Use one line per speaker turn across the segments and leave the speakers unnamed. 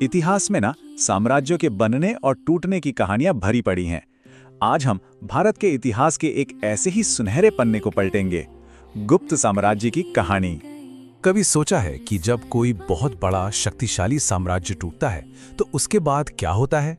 इतिहास में ना साम्राज्यों के बनने और टूटने की कहानियां भरी पड़ी हैं। आज हम भारत के इतिहास के एक ऐसे ही सुनहरे पन्ने को पलटेंगे, गुप्त साम्राज्य की कहानी।
कभी सोचा है कि जब कोई बहुत बड़ा शक्तिशाली साम्राज्य टूटता है तो उसके बाद क्या होता है?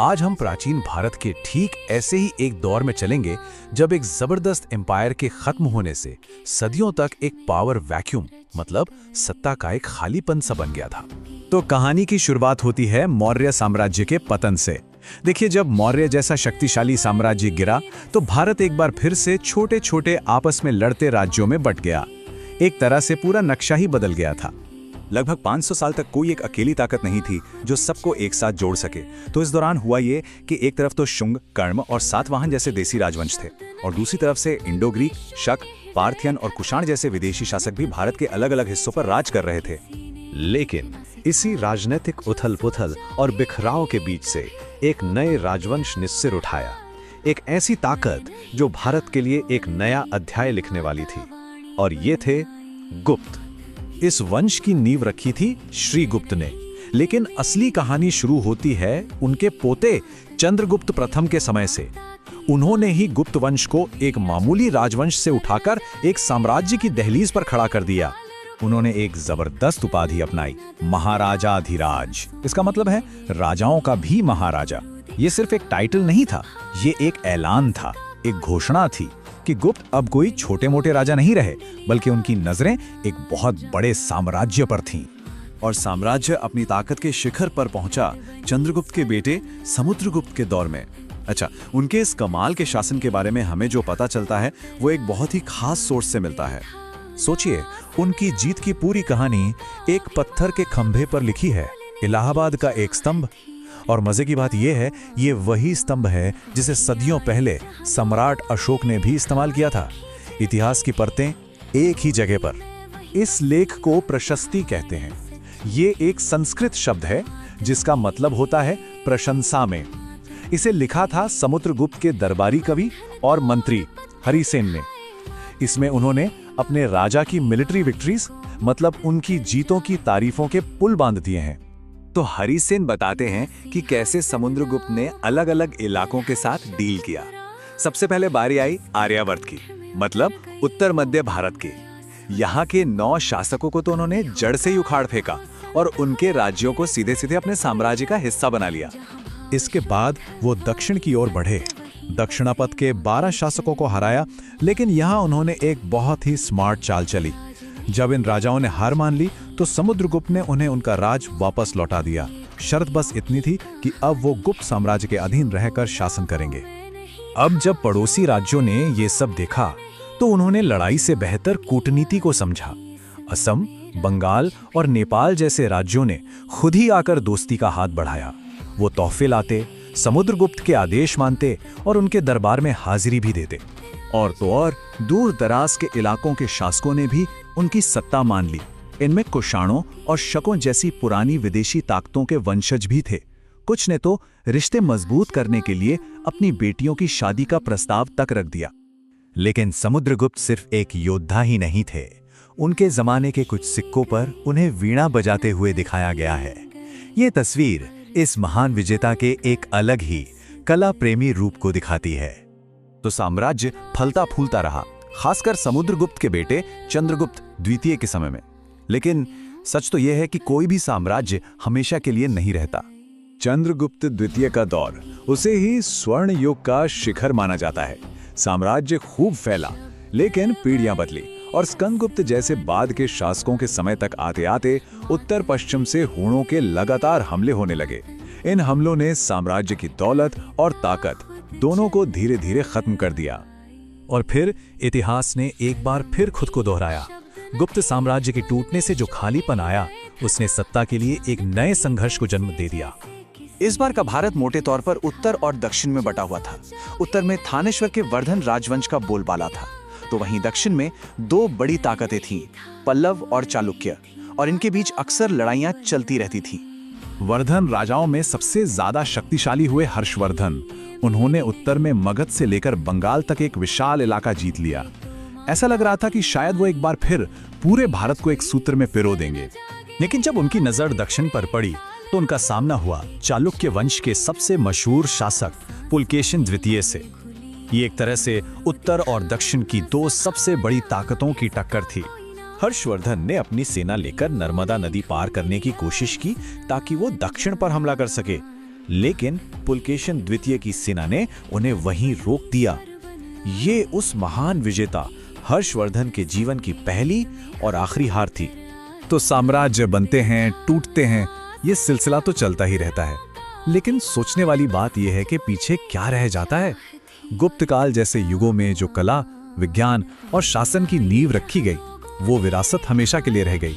आज हम प्राचीन भारत के ठीक ऐसे ही एक दौर में चलेंगे जब एक जबरदस्त एम्पायर के खत्म होने से सदियों तक एक पावर वैक्यूम मतलब सत्ता का एक खालीपन सा बन गया था।
तो कहानी की शुरुआत होती है मौर्य साम्राज्य के पतन से। देखिए, जब मौर्य जैसा शक्तिशाली साम्राज्य गिरा तो भारत एक बार फिर से छोटे छोटे आपस में लड़ते राज्यों में बंट गया। एक तरह से पूरा नक्शा ही बदल गया था। लगभग 500 साल तक कोई एक अकेली ताकत नहीं थी जो सबको एक साथ जोड़ सके। तो इस दौरान हुआ ये कि एक तरफ तो शुंग, कर्ण और सातवाहन जैसे देसी राजवंश थे और दूसरी तरफ से इंडो ग्रीक, शक, पार्थियन और कुषाण जैसे विदेशी शासक भी भारत के अलग अलग हिस्सों पर राज कर रहे थे।
लेकिन इसी राजनीतिक उथल-पुथल और बिखराव के बीच से एक नए राजवंश ने सिर उठाया, एक ऐसी ताकत जो भारत के लिए एक नया अध्याय लिखने वाली थी, और ये थे गुप्त।
इस वंश की नींव रखी थी श्रीगुप्त ने, लेकिन असली कहानी शुरू होती है उनके पोते चंद्रगुप्त प्रथम के समय से। उन्होंने ही गुप्त वंश को एक मामूली राजवंश से उठाकर एक साम्राज्य की दहलीज पर खड़ा कर दिया। उन्होंने एक जबरदस्त उपाधि अपनाई, महाराजाधिराज। इसका मतलब है राजाओं का भी महाराजा। ये सिर्फ एक टाइटल नहीं था, ये एक ऐलान था, एक घोषणा थी कि गुप्त अब कोई छोटे मोटे राजा नहीं रहे, बल्कि उनकी नजरें एक बहुत बड़े साम्राज्य पर थीं। और साम्राज्य अपनी ताकत के शिखर पर पहुंचा चंद्रगुप्त के बेटे समुद्रगुप्त के दौर में। अच्छा, उनके इस कमाल के शासन के बारे में हमें जो पता चलता है वो एक बहुत ही खास सोर्स से मिलता है। सोचिए, उनकी जीत की पूरी कहानी एक पत्थर के खंभे पर लिखी है, इलाहाबाद का एक स्तंभ। और मजे की बात यह है, ये वही स्तंभ है जिसे सदियों पहले सम्राट अशोक ने भी इस्तेमाल किया था। इतिहास की परतें एक ही जगह पर। इस लेख को प्रशस्ति कहते हैं। ये एक संस्कृत शब्द है जिसका मतलब होता है प्रशंसा में। इसे लिखा था समुद्रगुप्त के दरबारी कवि और मंत्री हरिसेन ने। इसमें उन्होंने अपने राजा की मिलिट्री विक्ट्रीज मतलब उनकी जीतों की तारीफों के पुल बांध दिए हैं। तो हरिसेन बताते हैं कि कैसे समुद्रगुप्त ने अलग अलग इलाकों के साथ डील किया। सबसे पहले बारी आई आर्यावर्त की, मतलब उत्तर मध्य भारत की। यहाँ के 9 शासकों को तो उन्होंने जड़ से ही उखाड़ फेंका और उनके राज्यों को सीधे सीधे अपने साम्राज्य का हिस्सा बना लिया।
इसके बाद वो दक्षिण की ओर बढ़े, दक्षिणापथ के 12 शासकों को हराया। लेकिन यहाँ उन्होंने एक बहुत ही स्मार्ट चाल चली। जब इन राजाओं ने हार मान ली तो समुद्रगुप्त ने उन्हें उनका राज वापस लौटा दिया। शर्त बस इतनी थी कि अब वो गुप्त साम्राज्य के अधीन रहकर शासन करेंगे। अब जब पड़ोसी राज्यों ने ये सब देखा तो उन्होंने लड़ाई से बेहतर कूटनीति को समझा। असम, बंगाल और नेपाल जैसे राज्यों ने खुद ही आकर दोस्ती का हाथ बढ़ाया। वो तोहफे लाते, समुद्रगुप्त के आदेश मानते और उनके दरबार में हाजिरी भी देते। और तो और दूर दराज के इलाकों के शासकों ने भी उनकी सत्ता मान ली। इनमें कुषाणों और शकों जैसी पुरानी विदेशी ताकतों के वंशज भी थे। कुछ ने तो रिश्ते मजबूत करने के लिए अपनी बेटियों की शादी का प्रस्ताव तक रख दिया। लेकिन समुद्रगुप्त सिर्फ एक योद्धा ही नहीं थे। उनके जमाने के कुछ सिक्कों पर उन्हें वीणा बजाते हुए दिखाया गया है। ये तस्वीर इस महान विजेता के एक अलग ही कला प्रेमी रूप को दिखाती है। तो साम्राज्य फलता फूलता रहा, खासकर समुद्रगुप्त के बेटे चंद्रगुप्त द्वितीय के समय में। लेकिन सच तो यह है कि कोई भी साम्राज्य हमेशा के लिए नहीं रहता। चंद्रगुप्त द्वितीय का दौर उसे ही स्वर्ण युग का शिखर माना जाता है। साम्राज्य खूब फैला, लेकिन पीढ़ियां बदली और स्कंदगुप्त जैसे बाद के शासकों के समय तक आते आते उत्तर पश्चिम से हूणों के लगातार हमले होने लगे। इन हमलों ने साम्राज्य की दौलत और ताकत दोनों को धीरे धीरे खत्म कर दिया। और फिर इतिहास ने एक बार फिर खुद को दोहराया। गुप्त साम्राज्य के टूटने से जो खालीपन आया, उसने सत्ता के लिए एक नए संघर्ष को जन्म दे दिया।
इस बार का भारत मोटे तौर पर उत्तर और दक्षिण में बटा हुआ था। उत्तर में थानेश्वर के वर्धन राजवंश का बोलबाला था, तो वहीं दक्षिण में 2 बड़ी ताकतें थीं, पल्लव और चालुक्य, और इनके बीच अक्सर लड़ाइयां चलती रहती थीं।
वर्धन राजाओं में सबसे ज्यादा शक्तिशाली हुए हर्षवर्धन। उन्होंने उत्तर में मगध से लेकर बंगाल तक एक विशाल इलाका जीत लिया। ऐसा लग रहा था कि शायद वो एक बार फिर पूरे भारत को एक सूत्र में पिरो देंगे।
लेकिन जब उनकी नजर दक्षिण पर पड़ी तो उनका सामना हुआ चालुक्य वंश के सबसे मशहूर शासक पुलकेशिन द्वितीय से। ये एक तरह से उत्तर और दक्षिण की दो सबसे बड़ी ताकतों की टक्कर थी। हर्षवर्धन ने अपनी सेना लेकर नर्मदा नदी पार करने की कोशिश की ताकि वो दक्षिण पर हमला कर सके, लेकिन पुलकेशिन द्वितीय की सेना ने उन्हें वहीं रोक दिया। ये उस महान विजेता हर्षवर्धन के जीवन की पहली और आखिरी हार थी। तो साम्राज्य बनते हैं, टूटते हैं, ये सिलसिला तो चलता ही रहता है, लेकिन सोचने वाली बात यह है कि पीछे क्या रह जाता है। गुप्त काल जैसे युगों में जो कला, विज्ञान और शासन की नींव रखी गई, वो विरासत हमेशा के लिए रह गई।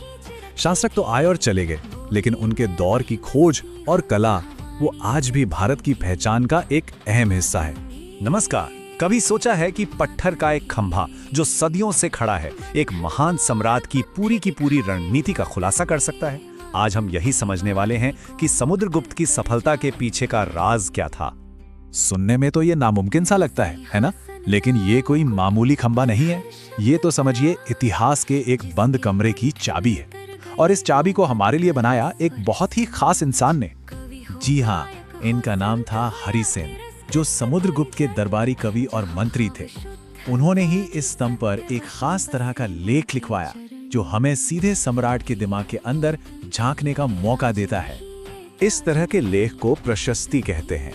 शासक तो आए और चले गए, लेकिन उनके दौर की खोज और कला वो आज भी भारत की पहचान का एक अहम हिस्सा है। नमस्कार। कभी सोचा है कि पत्थर का एक खंभा जो सदियों से खड़ा है, एक महान सम्राट की पूरी रणनीति का खुलासा कर सकता है? आज हम यही समझने वाले हैं कि समुद्रगुप्त की सफलता के पीछे का राज क्या था। सुनने में तो ये नामुमकिन सा लगता है ना? लेकिन ये कोई मामूली खंभा नहीं है। ये तो समझिए इतिहास के एक बंद कमरे की चाबी है, और इस चाबी को हमारे लिए बनाया एक बहुत ही खास इंसान ने। जी हाँ, इनका नाम था हरिसेन, जो समुद्रगुप्त के दरबारी कवि और मंत्री थे। उन्होंने ही इस स्तंभ पर एक खास तरह का लेख लिखवाया जो हमें सीधे सम्राट के दिमाग के अंदर झांकने का मौका देता है। इस तरह के लेख को प्रशस्ति कहते हैं।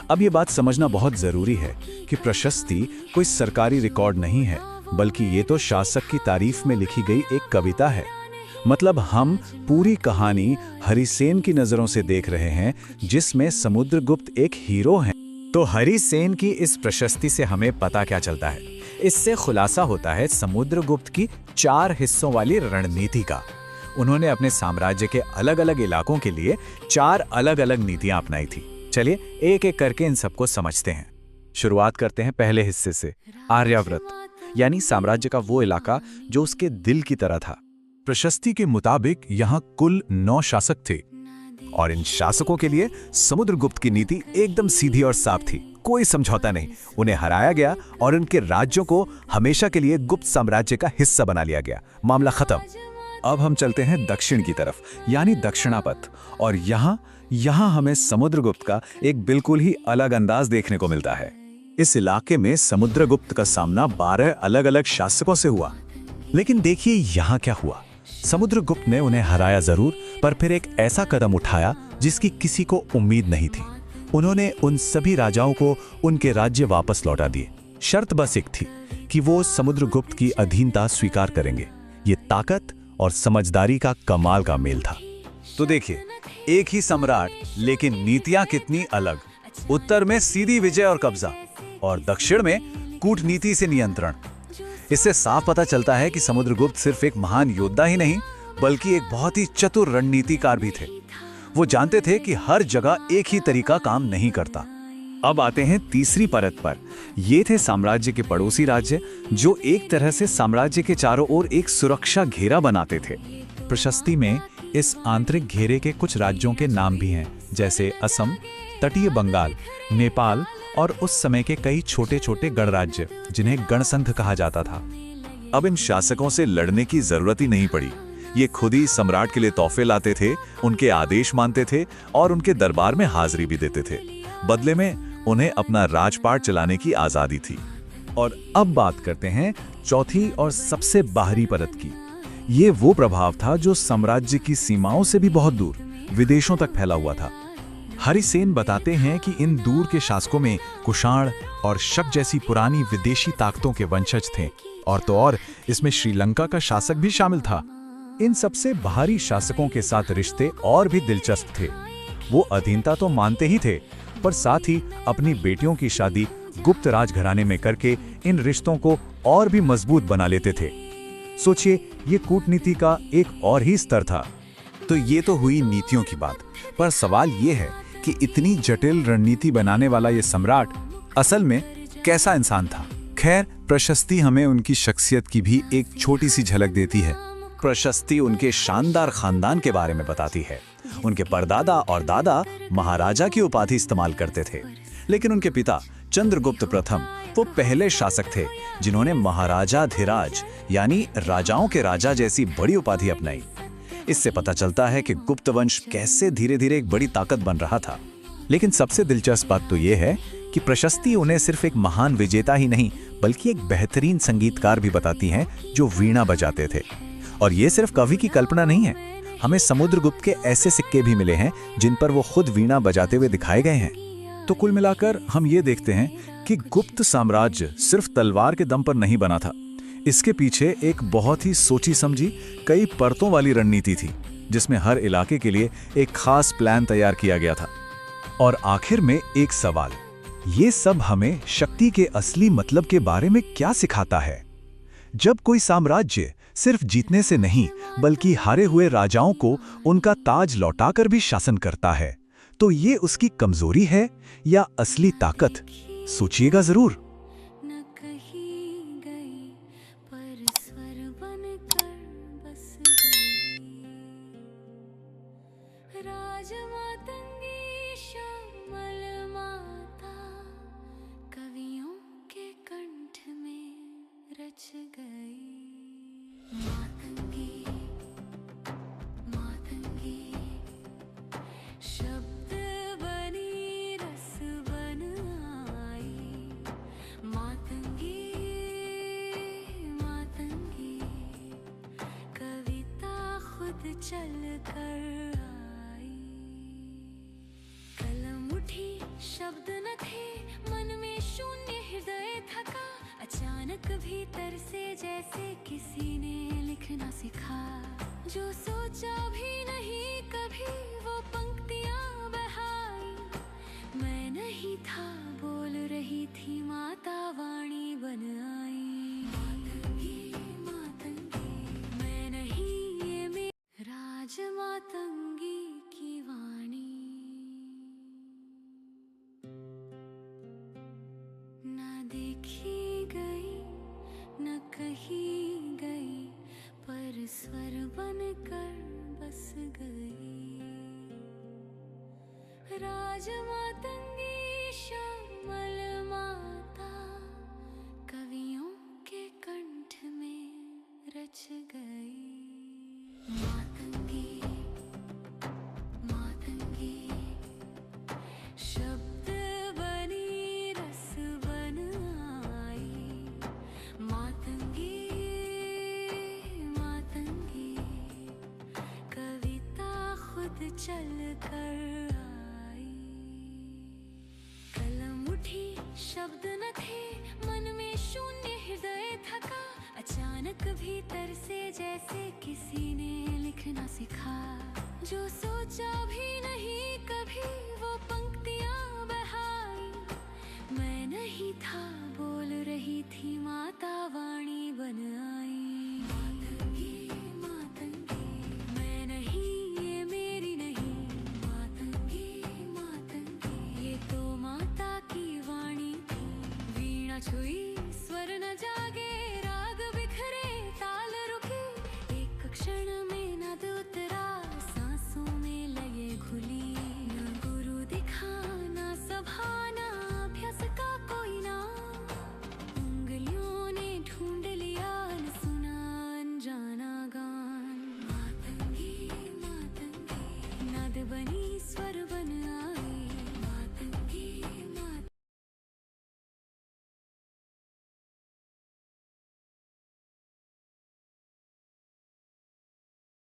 अब ये बात समझना बहुत जरूरी है कि प्रशस्ति कोई सरकारी रिकॉर्ड नहीं है, बल्कि ये तो शासक की तारीफ में लिखी गई एक कविता है। मतलब हम पूरी कहानी हरिसेन की नजरों से देख रहे हैं, जिसमें समुद्रगुप्त एक हीरो हैं। तो हरिसेन की इस प्रशस्ति से हमें पता क्या चलता है? इससे खुलासा होता है समुद्रगुप्त की 4 हिस्सों वाली रणनीति का। उन्होंने अपने साम्राज्य के अलग अलग इलाकों के लिए 4 अलग अलग नीतियां अपनाई थी। चलिए एक एक करके इन सबको समझते हैं। शुरुआत करते हैं पहले हिस्से से, आर्यावर्त, यानी साम्राज्य का वो इलाका जो उसके दिल की तरह था। प्रशस्ति के मुताबिक यहाँ कुल 9 शासक थे, और इन शासकों के लिए समुद्रगुप्त की नीति एकदम सीधी और साफ थी। कोई समझौता नहीं, उन्हें हराया गया और उनके राज्यों को हमेशा के लिए गुप्त साम्राज्य का हिस्सा बना लिया गया। मामला खत्म। अब हम चलते हैं दक्षिण की तरफ, यानी दक्षिणापथ, और यहाँ हमें समुद्रगुप्त का एक बिल्कुल ही अलग अंदाज देखने को मिलता है। इस इलाके में समुद्रगुप्त का सामना 12 अलग अलग शासकों से हुआ। लेकिन देखिए यहाँ क्या हुआ। समुद्रगुप्त ने उन्हें हराया जरूर, पर फिर एक ऐसा कदम उठाया जिसकी किसी को उम्मीद नहीं थी। उन्होंने उन सभी राजाओं को उनके राज्य वापस लौटा दिए। शर्त बस एक थी कि वो समुद्रगुप्त की अधीनता स्वीकार करेंगे। ये ताकत और समझदारी का कमाल का मेल था। तो देखिए, एक ही सम्राट, लेकिन नीतियां कितनी अलग। उत्तर में सीधी विजय और कब्जा, और दक्षिण में कूटनीति से नियंत्रण। इससे साफ पता चलता है कि समुद्रगुप्त सिर्फ एक महान योद्धा ही नहीं, बल्कि एक बहुत ही चतुर रणनीतिकार भी थे। वो जानते थे कि हर जगह एक ही तरीका काम नहीं करता। अब आते हैं तीसरी परत पर। ये थे साम्राज्य के पड़ोसी राज्य, जो एक तरह से साम्राज्य के चारों ओर एक सुरक्षा घेरा बनाते थे। प्रशस्ति में इस आंतरिक घेरे के कुछ राज्यों के नाम भी हैं, जैसे असम, तटीय बंगाल, नेपाल और उस समय के कई छोटे छोटे गणराज्य, जिन्हें गणसंघ कहा जाता था। अब इन शासकों से लड़ने की जरूरत ही नहीं पड़ी। ये खुद ही सम्राट के लिए तोहफे लाते थे, उनके आदेश मानते थे और उनके दरबार में हाजिरी भी देते थे। बदले में उन्हें अपना राजपाट चलाने की आजादी थी। और अब बात करते हैं चौथी और सबसे बाहरी परत की। ये वो प्रभाव था जो साम्राज्य की सीमाओं से भी बहुत दूर, विदेशों तक फैला हुआ था। हरिसेन बताते हैं कि इन दूर के शासकों में कुषाण और शक जैसी पुरानी विदेशी ताकतों के वंशज थे, और तो और इसमें श्रीलंका का शासक भी शामिल था। इन सबसे बाहरी शासकों के साथ रिश्ते और भी दिलचस्प थे। वो अधीनता तो मानते ही थे, पर साथ ही अपनी बेटियों की शादी गुप्त राजघराने में करके इन रिश्तों को और भी मजबूत बना लेते थे। सोचिए, ये कूटनीति का एक और ही स्तर था। तो ये तो हुई नीतियों की बात, पर सवाल ये है कि इतनी जटिल रणनीति बनाने वाला ये सम्राट असल में कैसा इंसान था? खैर, प्रशस्ति हमें उनकी शख्सियत की भी एक छोटी सी झलक देती है। प्रशस्ति उनके शानदार खानदान के बारे में बताती है। उनके परदादा और दादा महाराजा की उपाधि इस्तेमाल करते थे, लेकिन उनके पिता चंद्रगुप्त प्रथम वो पहले शासक थे जिन्होंने महाराजाधिराज यानी राजाओं के राजा जैसी बड़ी उपाधि अपनाई।
इससे पता चलता है कि गुप्त वंश कैसे धीरे धीरे एक बड़ी ताकत बन रहा था। लेकिन सबसे दिलचस्प बात तो ये है कि प्रशस्ति उन्हें सिर्फ एक महान विजेता ही नहीं बल्कि एक बेहतरीन संगीतकार भी बताती हैं जो वीणा बजाते थे। और ये सिर्फ कवि की कल्पना नहीं है, हमें समुद्रगुप्त के ऐसे सिक्के भी मिले हैं जिन पर वो खुद वीणा बजाते हुए दिखाए गए हैं।
तो कुल मिलाकर हम ये देखते हैं कि गुप्त साम्राज्य सिर्फ तलवार के दम पर नहीं बना था। इसके पीछे एक बहुत ही सोची समझी कई परतों वाली रणनीति थी, जिसमें हर इलाके के लिए एक खास प्लान तैयार किया गया था। और आखिर में एक सवाल, ये सब हमें शक्ति के असली मतलब के बारे में क्या सिखाता है? जब कोई साम्राज्य सिर्फ जीतने से नहीं बल्कि हारे हुए राजाओं को उनका ताज लौटाकर भी शासन करता है, तो ये उसकी कमजोरी है या असली ताकत? सोचिएगा जरूर।
चल कर आई, कलम उठी शब्द न थे, मन में शून्य हृदय थका, अचानक भीतर से जैसे किसी ने लिखना सिखा, जो सोचा भी नहीं कभी वो पंक्तियां बहाई, मैं नहीं था बोल रही थी माता वाणी बन आई। राजमातंगी की वाणी, न देखी गई न कही गई, पर स्वर बनकर बस गई। राजमातंगी श्यामल माता कवियों के कंठ में रच गई। मातंगी मातंगी शब्द बनी रस बन आई, मातंगी मातंगी कविता खुद चल कर आई, कलम उठी शब्द न थे, मन में शून्य हृदय थका, अचानक भीतर से जैसे किसी ने लिखना सिखा, जो सोचा भी नहीं कभी वो पंक्तियां बहाई, मैं नहीं था